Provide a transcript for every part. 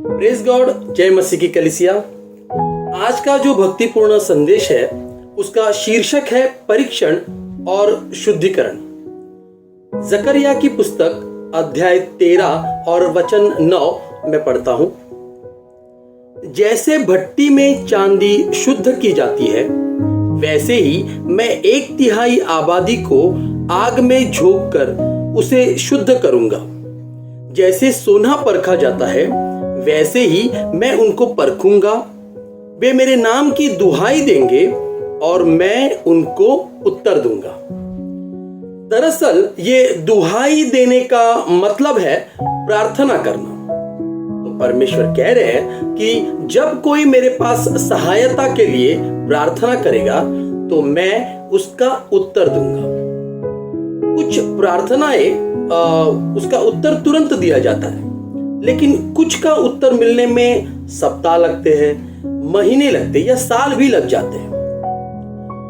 Praise God, जय मसीह की कलीसिया। आज का जो भक्तिपूर्ण संदेश है उसका शीर्षक है परीक्षण और शुद्धिकरण। जकरिया की पुस्तक अध्याय 13 और वचन 9 में पढ़ता हूं। जैसे भट्टी में चांदी शुद्ध की जाती है, वैसे ही मैं 1/3 आबादी को आग में झोंक कर उसे शुद्ध करूंगा। जैसे सोना परखा जाता है, वैसे ही मैं उनको परखूंगा। वे मेरे नाम की दुहाई देंगे और मैं उनको उत्तर दूंगा। दरअसल ये दुहाई देने का मतलब है प्रार्थना करना। तो परमेश्वर कह रहे हैं कि जब कोई मेरे पास सहायता के लिए प्रार्थना करेगा तो मैं उसका उत्तर दूंगा। कुछ प्रार्थनाएं उसका उत्तर तुरंत दिया जाता है, लेकिन कुछ का उत्तर मिलने में सप्ताह लगते हैं, महीने लगते हैं या साल भी लग जाते हैं।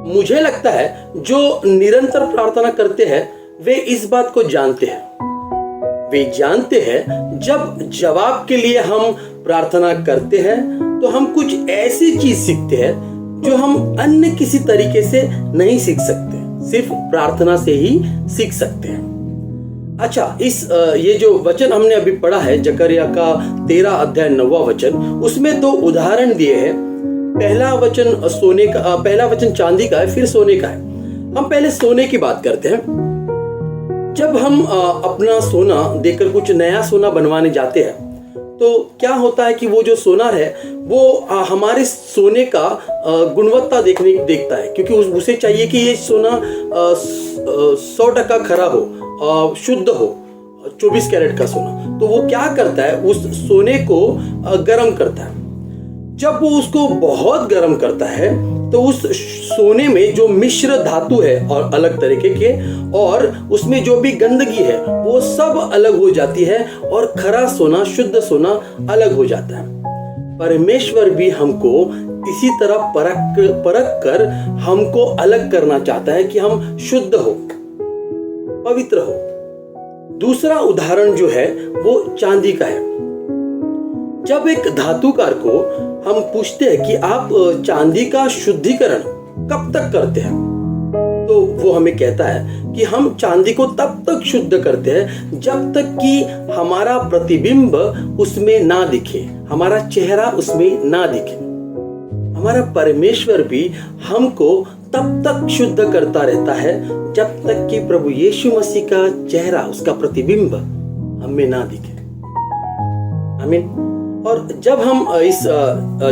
मुझे लगता है जो निरंतर प्रार्थना करते हैं वे इस बात को जानते हैं। वे जानते हैं जब जवाब के लिए हम प्रार्थना करते हैं तो हम कुछ ऐसी चीज सीखते हैं जो हम अन्य किसी तरीके से नहीं सीख सकते, सिर्फ प्रार्थना से ही सीख सकते हैं। अच्छा, ये जो वचन हमने अभी पढ़ा है जकरिया का 13 अध्याय 9वां वचन, उसमें 2 उदाहरण दिए हैं। पहला वचन चांदी का है, फिर सोने का है। हम पहले सोने की बात करते हैं। जब हम अपना सोना देकर कुछ नया सोना बनवाने जाते हैं तो क्या होता है कि वो जो सोनार है वो हमारे सोने का गुणवत्ता देखता है, क्योंकि उसे चाहिए कि ये सोना 100% खरा हो, शुद्ध हो, 24 कैरेट का सोना। तो वो क्या करता है, उस सोने को गर्म करता है। जब वो उसको बहुत गर्म करता है तो उस सोने में जो मिश्र धातु है और अलग तरीके के, और उसमें जो भी गंदगी है वो सब अलग हो जाती है और खरा सोना, शुद्ध सोना अलग हो जाता है। परमेश्वर भी हमको इसी तरह परख कर हमको अलग करना चाहता है कि हम शुद्ध हो, पवित्र हो। दूसरा उदाहरण जो है वो चांदी का है। जब एक धातुकार को हम पूछते हैं कि आप चांदी का शुद्धिकरण कब तक करते हैं, तो वो हमें कहता है कि हम चांदी को तब तक शुद्ध करते हैं जब तक कि हमारा प्रतिबिंब उसमें ना दिखे, हमारा चेहरा उसमें ना दिखे। हमारा परमेश्वर भी हमको तब तक शुद्ध करता रहता है जब तक कि प्रभु यीशु मसीह का चेहरा, उसका प्रतिबिंब हमें ना दिखे। आमीन। और जब हम इस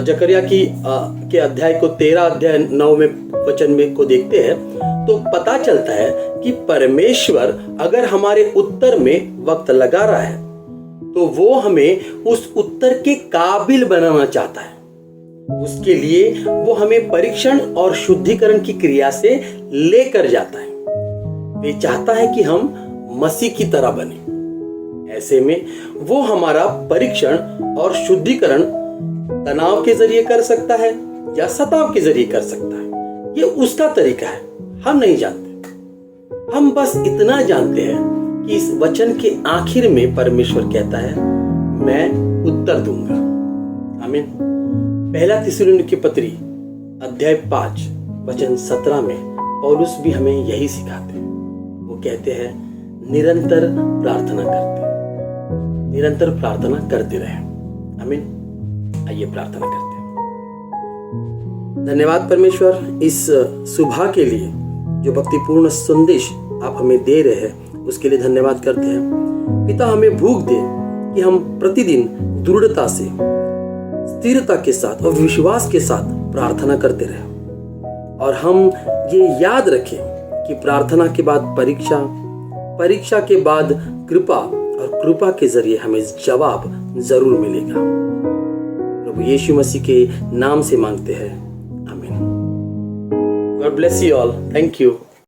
जकरिया के अध्याय को 13 अध्याय 9 में वचन में को देखते हैं तो पता चलता है कि परमेश्वर अगर हमारे उत्तर में वक्त लगा रहा है तो वो हमें उस उत्तर के काबिल बनाना चाहता है। उसके लिए वो हमें परीक्षण और शुद्धिकरण की क्रिया से लेकर जाता है। वे चाहता है कि हम मसीह की तरह बने। ऐसे में वो हमारा परीक्षण और शुद्धिकरण तनाव के जरिए कर सकता है या सताव के जरिए कर सकता है। ये उसका तरीका है, हम नहीं जानते। हम बस इतना जानते हैं कि इस वचन के आखिर में परमेश्वर कहता है, मैं उत्तर दूंगा। आमीन। पहला थिस्सलुनीके पत्री अध्याय 5 वचन 17 में पौलुस भी हमें यही सिखाते हैं। वो कहते हैं, निरंतर प्रार्थना करते रहे। आमीन। आइए प्रार्थना करते हैं। धन्यवाद परमेश्वर इस सुबह के लिए, जो भक्तिपूर्ण संदेश आप हमें दे रहे हैं उसके लिए धन्यवाद करते हैं। पिता, हमें भूख दे कि हम प्रतिदिन दृढ़ता से, स्थिरता के साथ और विश्वास के साथ प्रार्थना करते रहें, और हम ये याद रखें कि प्रार्थना के बाद परीक्षा के बाद कृपा, और कृपा के जरिए हमें जवाब जरूर मिलेगा। प्रभु यीशु मसीह के नाम से मांगते हैं। आमीन। God bless you all. Thank you.